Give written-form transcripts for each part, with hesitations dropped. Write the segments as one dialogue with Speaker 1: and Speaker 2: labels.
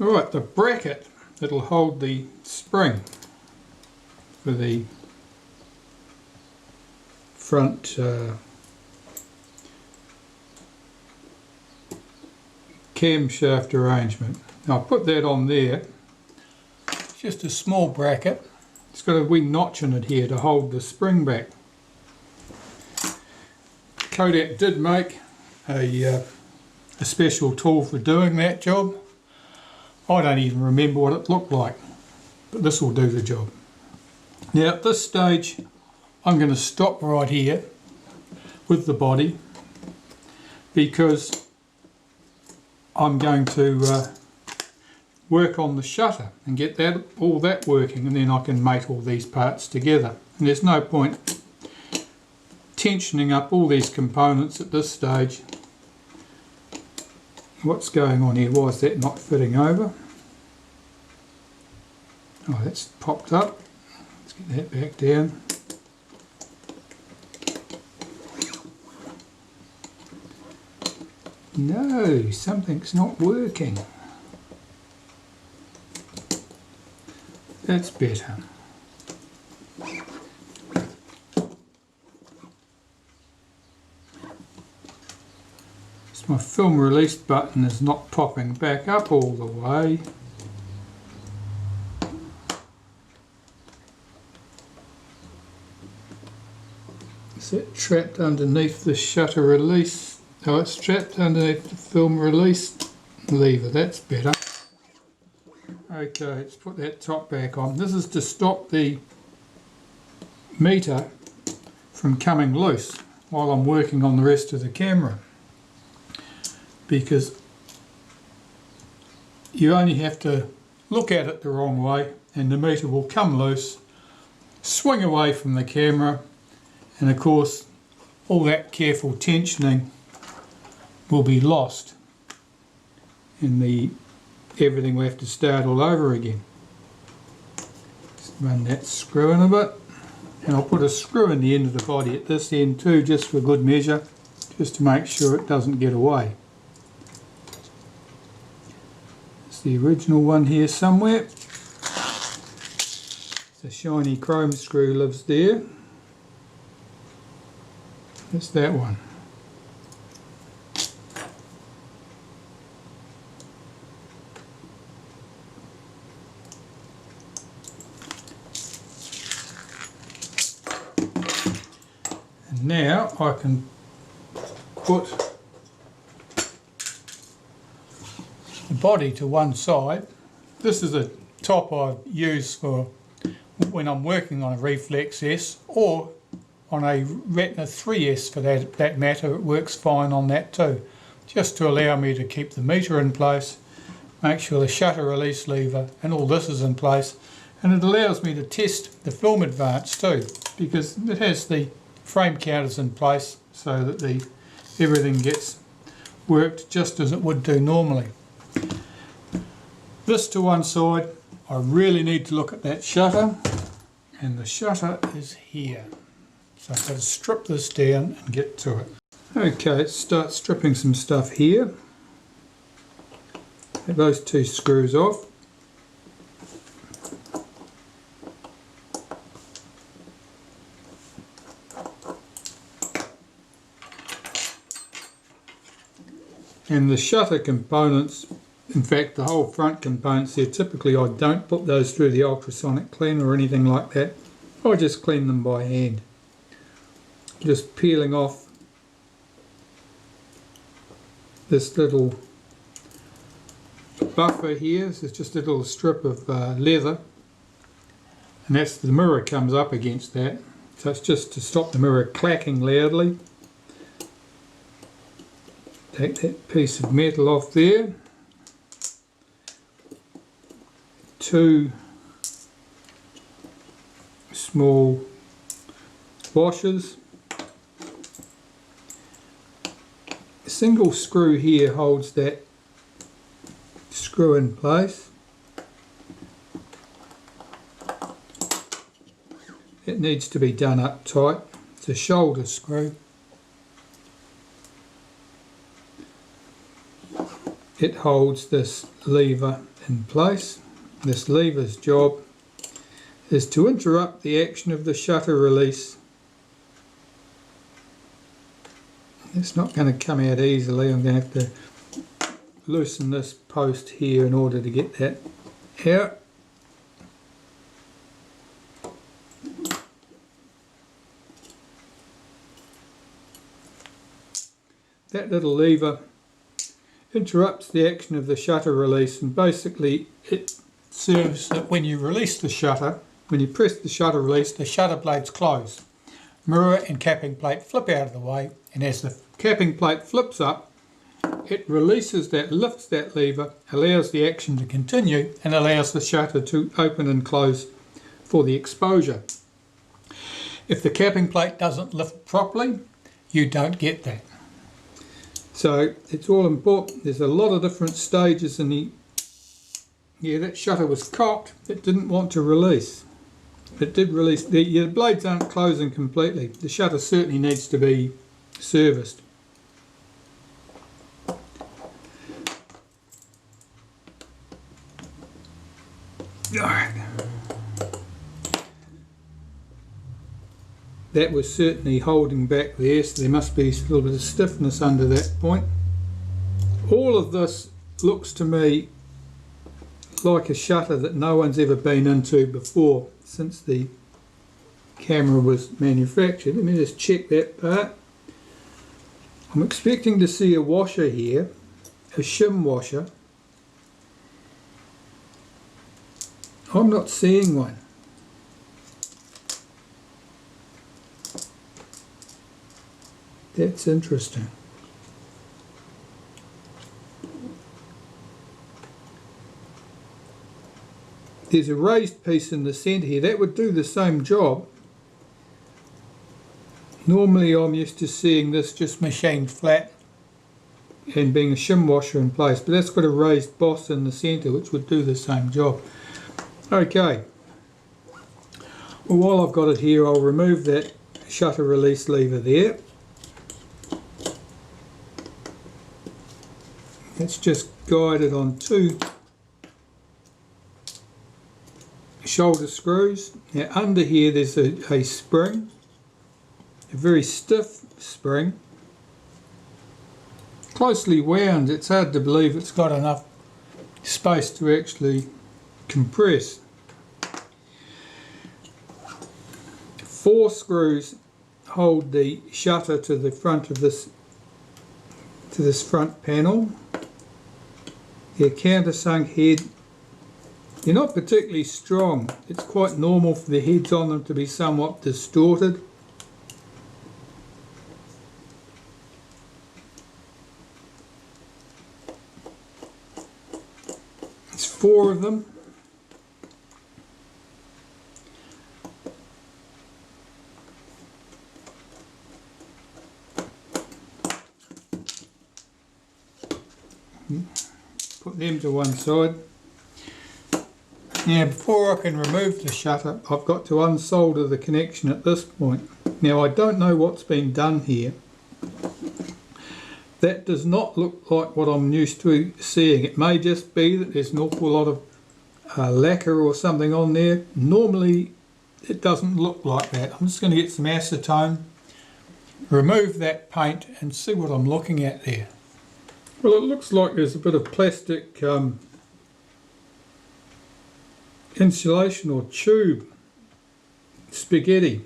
Speaker 1: Alright, the bracket that'll hold the spring for the front camshaft arrangement. Now I put that on there. It's just a small bracket. It's got a wee notch in it here to hold the spring back. Kodak did make a special tool for doing that job. I don't even remember what it looked like, but this will do the job. Now at this stage I'm going to stop right here with the body because I'm going to work on the shutter and get all that working, and then I can mate all these parts together. And there's no point tensioning up all these components at this stage. What's going on here? Why is that not fitting over? Oh, that's popped up. Let's get that back down. No, something's not working. That's better. My film release button is not popping back up all the way. Is it trapped underneath the shutter release? Oh, it's trapped underneath the film release lever. That's better. Okay, let's put that top back on. This is to stop the meter from coming loose while I'm working on the rest of the camera, because you only have to look at it the wrong way and the meter will come loose, swing away from the camera, and of course all that careful tensioning will be lost and everything will have to start all over again. Just run that screw in a bit, and I'll put a screw in the end of the body at this end too, just for good measure, just to make sure it doesn't get away. The original one here somewhere. The shiny chrome screw lives there. That's that one. And now I can put the body to one side. This is a top I use for when I'm working on a Reflex S or on a Retina 3S for that matter. It works fine on that too, just to allow me to keep the meter in place, make sure the shutter release lever and all this is in place, and it allows me to test the film advance too, because it has the frame counters in place so that everything gets worked just as it would do normally. This to one side. I really need to look at that shutter, and the shutter is here. So I've got to strip this down and get to it. Okay, let's start stripping some stuff here. Get those two screws off. And the shutter components, in fact the whole front components here, typically I don't put those through the ultrasonic cleaner or anything like that. I just clean them by hand. Just peeling off this little buffer here. This is just a little strip of leather, and that's the mirror comes up against that. So it's just to stop the mirror clacking loudly. Take that piece of metal off there. Two small washers. A single screw here holds that screw in place. It needs to be done up tight. It's a shoulder screw. It holds this lever in place. This lever's job is to interrupt the action of the shutter release. It's not going to come out easily. I'm going to have to loosen this post here in order to get that out. That little lever interrupts the action of the shutter release, and basically it serves that when you release the shutter, when you press the shutter release, the shutter blades close. Mirror and capping plate flip out of the way, and as the capping plate flips up, it releases that, lifts that lever, allows the action to continue, and allows the shutter to open and close for the exposure. If the capping plate doesn't lift properly, you don't get that. So it's all important. There's a lot of different stages in the... Yeah, that shutter was cocked. It didn't want to release. It did release. The blades aren't closing completely. The shutter certainly needs to be serviced. Alright. That was certainly holding back there, so there must be a little bit of stiffness under that point. All of this looks to me like a shutter that no one's ever been into before since the camera was manufactured. Let me just check that part. I'm expecting to see a washer here, a shim washer. I'm not seeing one. That's interesting. There's a raised piece in the centre here. That would do the same job. Normally I'm used to seeing this just machined flat and being a shim washer in place, but that's got a raised boss in the centre which would do the same job. Okay. Well, while I've got it here, I'll remove that shutter release lever there. It's just guided on two shoulder screws. Now under here there's a spring, a very stiff spring, closely wound. It's hard to believe it's got enough space to actually compress. 4 screws hold the shutter to the front of this front panel. Their countersunk head, they're not particularly strong. It's quite normal for the heads on them to be somewhat distorted. There's 4 of them. Put them to one side. Now before I can remove the shutter, I've got to unsolder the connection at this point. Now I don't know what's been done here. That does not look like what I'm used to seeing. It may just be that there's an awful lot of lacquer or something on there. Normally it doesn't look like that. I'm just going to get some acetone, remove that paint and see what I'm looking at there. Well, it looks like there's a bit of plastic insulation or tube spaghetti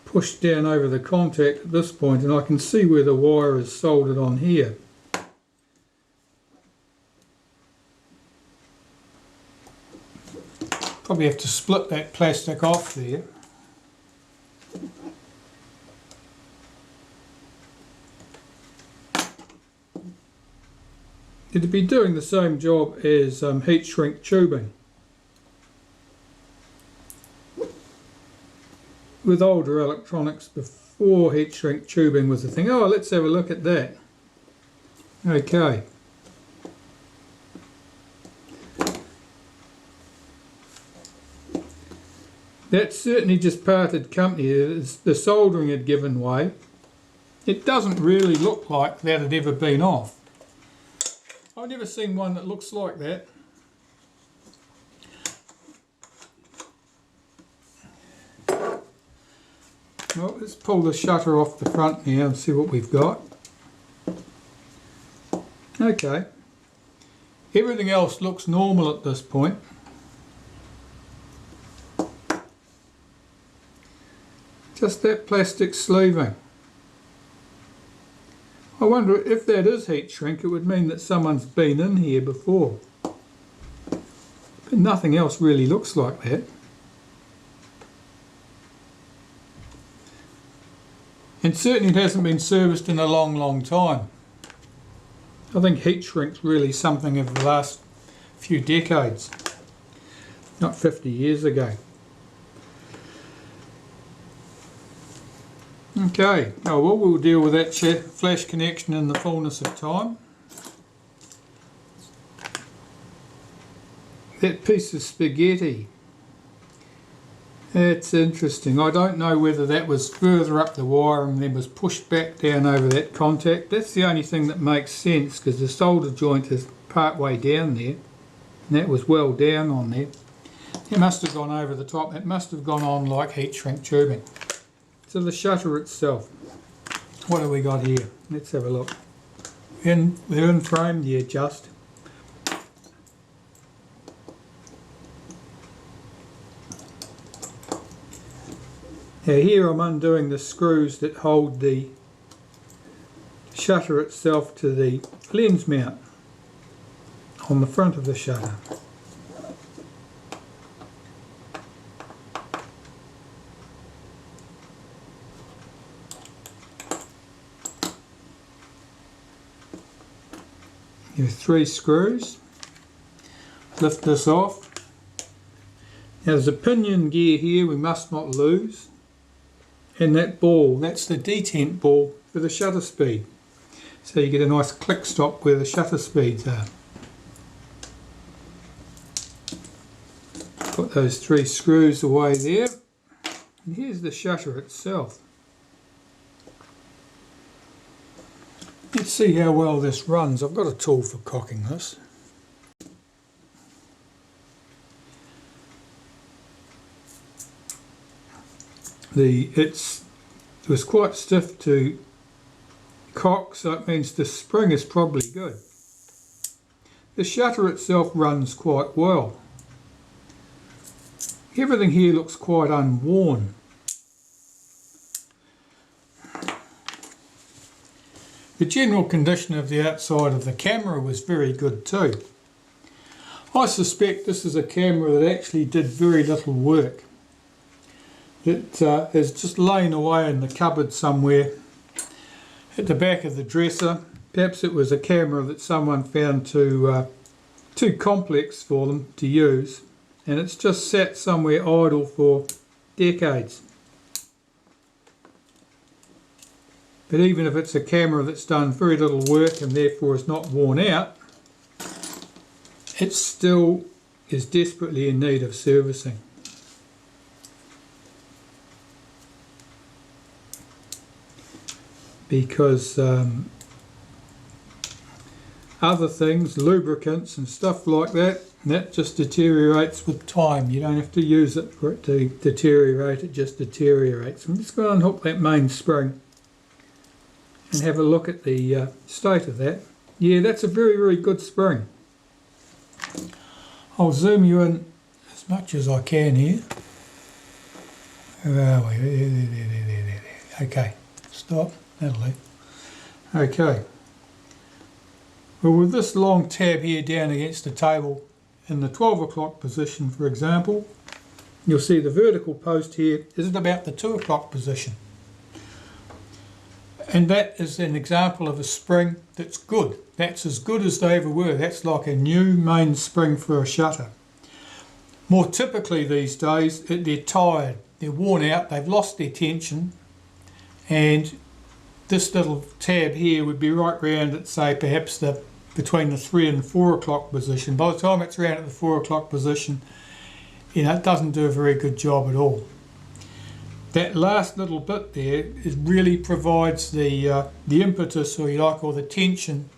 Speaker 1: pushed down over the contact at this point, and I can see where the wire is soldered on here. Probably have to split that plastic off there. It'd be doing the same job as heat shrink tubing. With older electronics, before heat shrink tubing was a thing. Oh, let's have a look at that. Okay. That's certainly just parted company. The soldering had given way. It doesn't really look like that had ever been off. I've never seen one that looks like that. Well, let's pull the shutter off the front now and see what we've got. Okay, everything else looks normal at this point. Just that plastic sleeving. I wonder if that is heat shrink, it would mean that someone's been in here before. But nothing else really looks like that. And certainly it hasn't been serviced in a long time. I think heat shrink's really something of the last few decades, not 50 years ago. Okay, oh, well, we'll deal with that flash connection in the fullness of time. That piece of spaghetti, that's interesting. I don't know whether that was further up the wire and then was pushed back down over that contact. That's the only thing that makes sense, because the solder joint is part way down there, and that was well down on there. It must have gone over the top. It must have gone on like heat shrink tubing. So the shutter itself, what have we got here? Let's have a look. They're in frame, yeah, just. Now here I'm undoing the screws that hold the shutter itself to the lens mount on the front of the shutter. There are 3 screws. Lift this off. Now there's a pinion gear here we must not lose. And that ball, that's the detent ball for the shutter speed. So you get a nice click stop where the shutter speeds are. Put those 3 screws away there. And here's the shutter itself. Let's see how well this runs. I've got a tool for cocking this. It was quite stiff to cock, so it means the spring is probably good. The shutter itself runs quite well. Everything here looks quite unworn. The general condition of the outside of the camera was very good too. I suspect this is a camera that actually did very little work. It is just laying away in the cupboard somewhere at the back of the dresser. Perhaps it was a camera that someone found too complex for them to use, and it's just sat somewhere idle for decades. But even if it's a camera that's done very little work and therefore is not worn out, it still is desperately in need of servicing. Because other things, lubricants and stuff like that, that just deteriorates with time. You don't have to use it for it to deteriorate, it just deteriorates. I'm just going to unhook that main spring and have a look at the state of that. Yeah, that's a very good spring. I'll zoom you in as much as I can here. Where are we? There. Okay, stop. That'll do. Okay. Well, with this long tab here down against the table in the 12 o'clock position, for example, you'll see the vertical post here is at about the 2 o'clock position. And that is an example of a spring that's good. That's as good as they ever were. That's like a new main spring for a shutter. More typically these days, they're tired, they're worn out, they've lost their tension, and this little tab here would be right round at, say, perhaps between the 3 and 4 o'clock position. By the time it's around at the 4 o'clock position, you know, it doesn't do a very good job at all. That last little bit there really provides the impetus, or you like, or the tension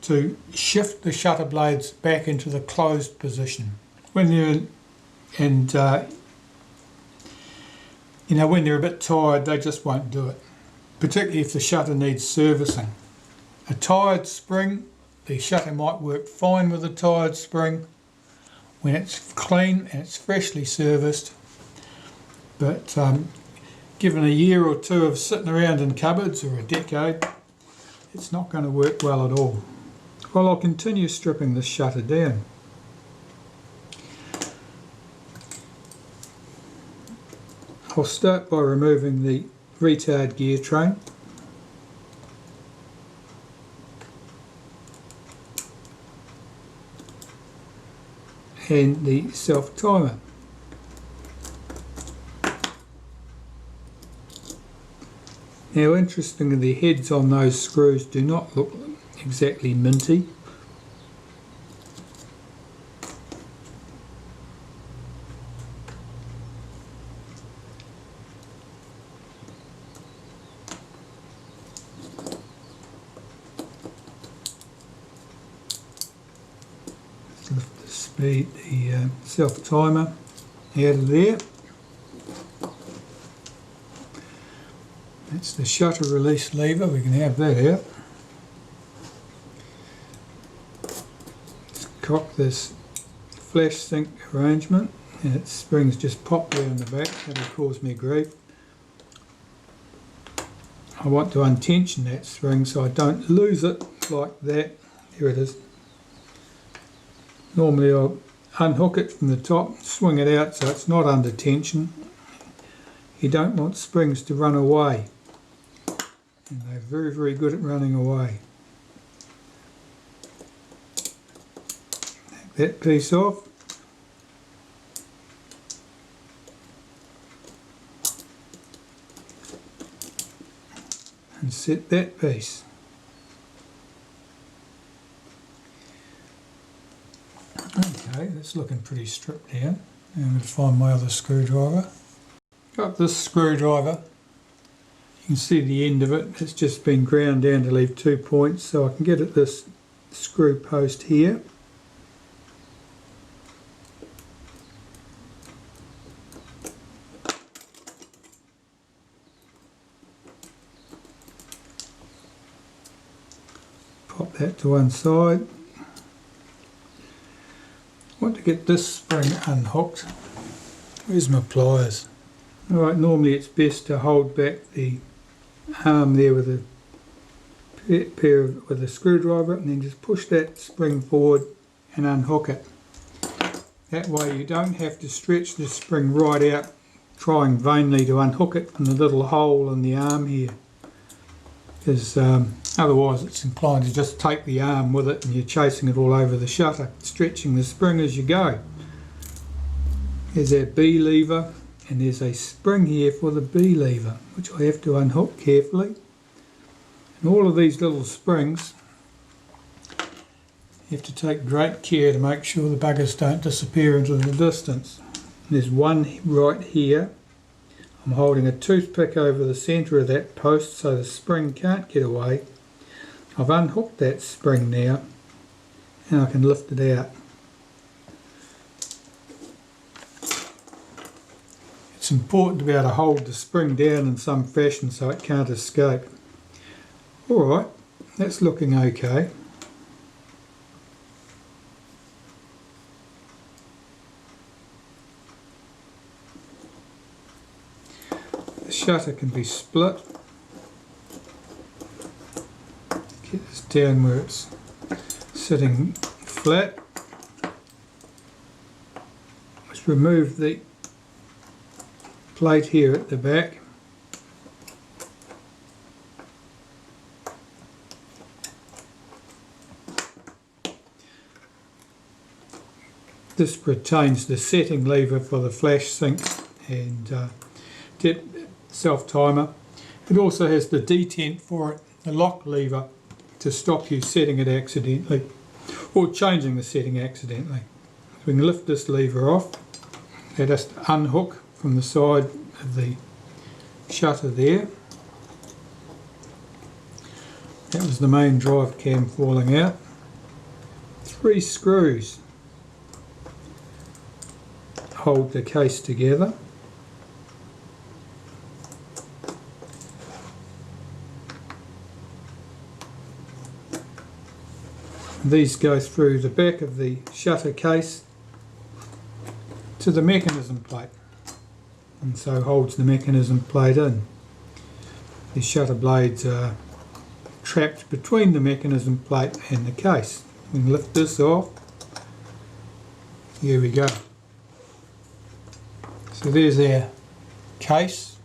Speaker 1: to shift the shutter blades back into the closed position. When they're in, and You know, when they're a bit tired, they just won't do it, particularly if the shutter needs servicing. A tired spring, the shutter might work fine with a tired spring when it's clean and it's freshly serviced, but given a year or two of sitting around in cupboards, or a decade, it's not going to work well at all. Well, I'll continue stripping this shutter down. I'll start by removing the retard gear train. And the self-timer. Now, interestingly, the heads on those screws do not look exactly minty. Lift the speed, the self-timer out of there. That's the shutter release lever, we can have that out. Let's cock this flash sink arrangement, and its springs just pop there in the back. That'll cause me grief. I want to untension that spring so I don't lose it like that. Here it is. Normally I'll unhook it from the top, swing it out so it's not under tension. You don't want springs to run away, and they're very, very good at running away. Take that piece off. And set that piece. Okay, that's looking pretty stripped down. I'm going to find my other screwdriver. Got this screwdriver. You can see the end of it. It's just been ground down to leave 2 points, so I can get at this screw post here. Pop that to one side. I want to get this spring unhooked. Where's my pliers? Alright, normally it's best to hold back the arm there with a screwdriver, and then just push that spring forward and unhook it. That way you don't have to stretch the spring right out trying vainly to unhook it from the little hole in the arm here, because otherwise it's inclined to just take the arm with it and you're chasing it all over the shutter, stretching the spring as you go. There's our B lever, and there's a spring here for the B lever, which I have to unhook carefully. And all of these little springs, you have to take great care to make sure the buggers don't disappear into the distance. There's one right here. I'm holding a toothpick over the centre of that post so the spring can't get away. I've unhooked that spring now, and I can lift it out. It's important to be able to hold the spring down in some fashion so it can't escape. Alright, that's looking okay. The shutter can be split. Get this down where it's sitting flat. Let's remove the plate here at the back. This retains the setting lever for the flash sink and self-timer. It also has the detent for it, the lock lever, to stop you setting it accidentally or changing the setting accidentally. So we can lift this lever off. Let us unhook from the side of the shutter there. That was the main drive cam falling out. 3 screws hold the case together. These go through the back of the shutter case to the mechanism plate, and so holds the mechanism plate in. The shutter blades are trapped between the mechanism plate and the case. We can lift this off. Here we go. So there's our case.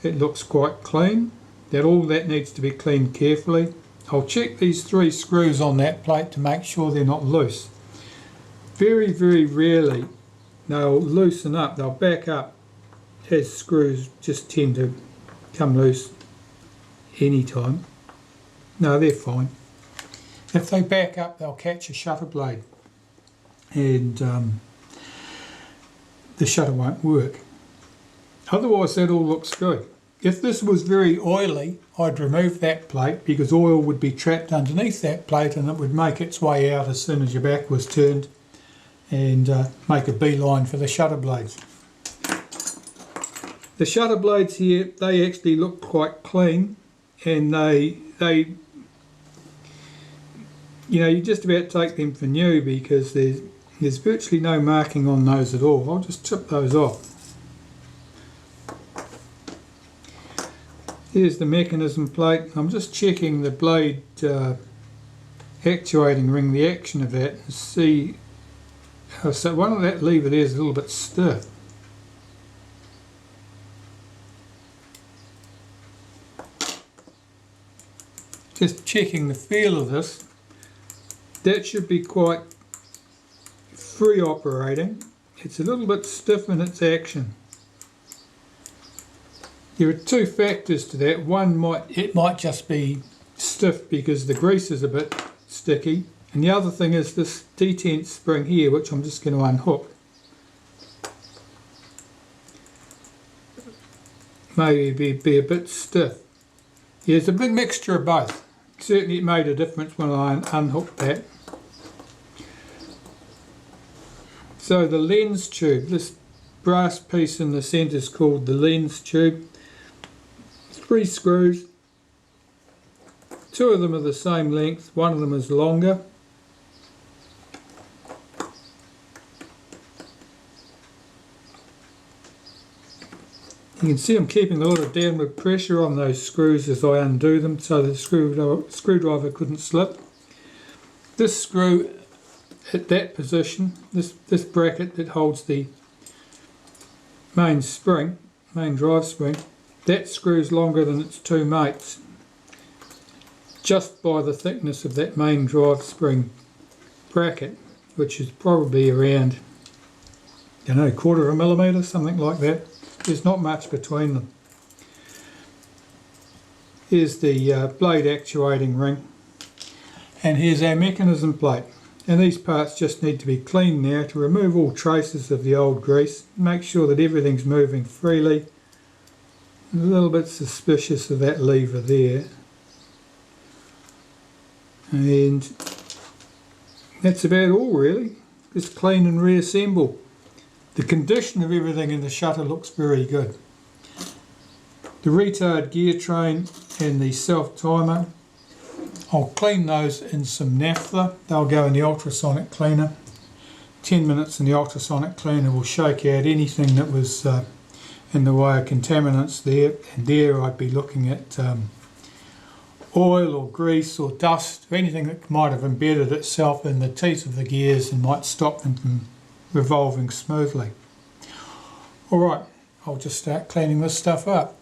Speaker 1: It looks quite clean. All that needs to be cleaned carefully. I'll check these 3 screws on that plate to make sure they're not loose. Very, very rarely they'll loosen up, they'll back up, as screws just tend to come loose anytime. No, they're fine. If they back up, they'll catch a shutter blade and the shutter won't work. Otherwise that all looks good. If this was very oily, I'd remove that plate because oil would be trapped underneath that plate and it would make its way out as soon as your back was turned and make a beeline for the shutter blades. The shutter blades here, they actually look quite clean, and they you know, you just about take them for new because there's virtually no marking on those at all. I'll just chip those off. Here's the mechanism plate. I'm just checking the blade actuating ring, the action of that, and see. So one of that lever there is a little bit stiff. Just checking the feel of this. That should be quite free operating. It's a little bit stiff in its action. There are 2 factors to that. One, it might just be stiff because the grease is a bit sticky, and the other thing is this detent spring here, which I'm just going to unhook. Maybe be a bit stiff. Yeah, it's a big mixture of both. Certainly it made a difference when I unhooked that. So the lens tube, this brass piece in the centre is called the lens tube. 3 screws, 2 of them are the same length, 1 of them is longer. You can see I'm keeping a lot of downward pressure on those screws as I undo them so the screwdriver couldn't slip. This screw at that position, this bracket that holds the main spring, main drive spring, that screw's longer than its 2 mates, just by the thickness of that main drive spring bracket, which is probably around, I don't know, 1/4 of a millimetre, something like that. There's not much between them. Here's the blade actuating ring, and here's our mechanism plate. And these parts just need to be cleaned now to remove all traces of the old grease, make sure that everything's moving freely. I'm a little bit suspicious of that lever there. And that's about all really. Just clean and reassemble. The condition of everything in the shutter looks very good. The retard gear train and the self timer, I'll clean those in some naphtha. They'll go in the ultrasonic cleaner. 10 minutes in the ultrasonic cleaner will shake out anything that was in the way of contaminants there, and there I'd be looking at oil or grease or dust, or anything that might have embedded itself in the teeth of the gears and might stop them from revolving smoothly. Alright, I'll just start cleaning this stuff up.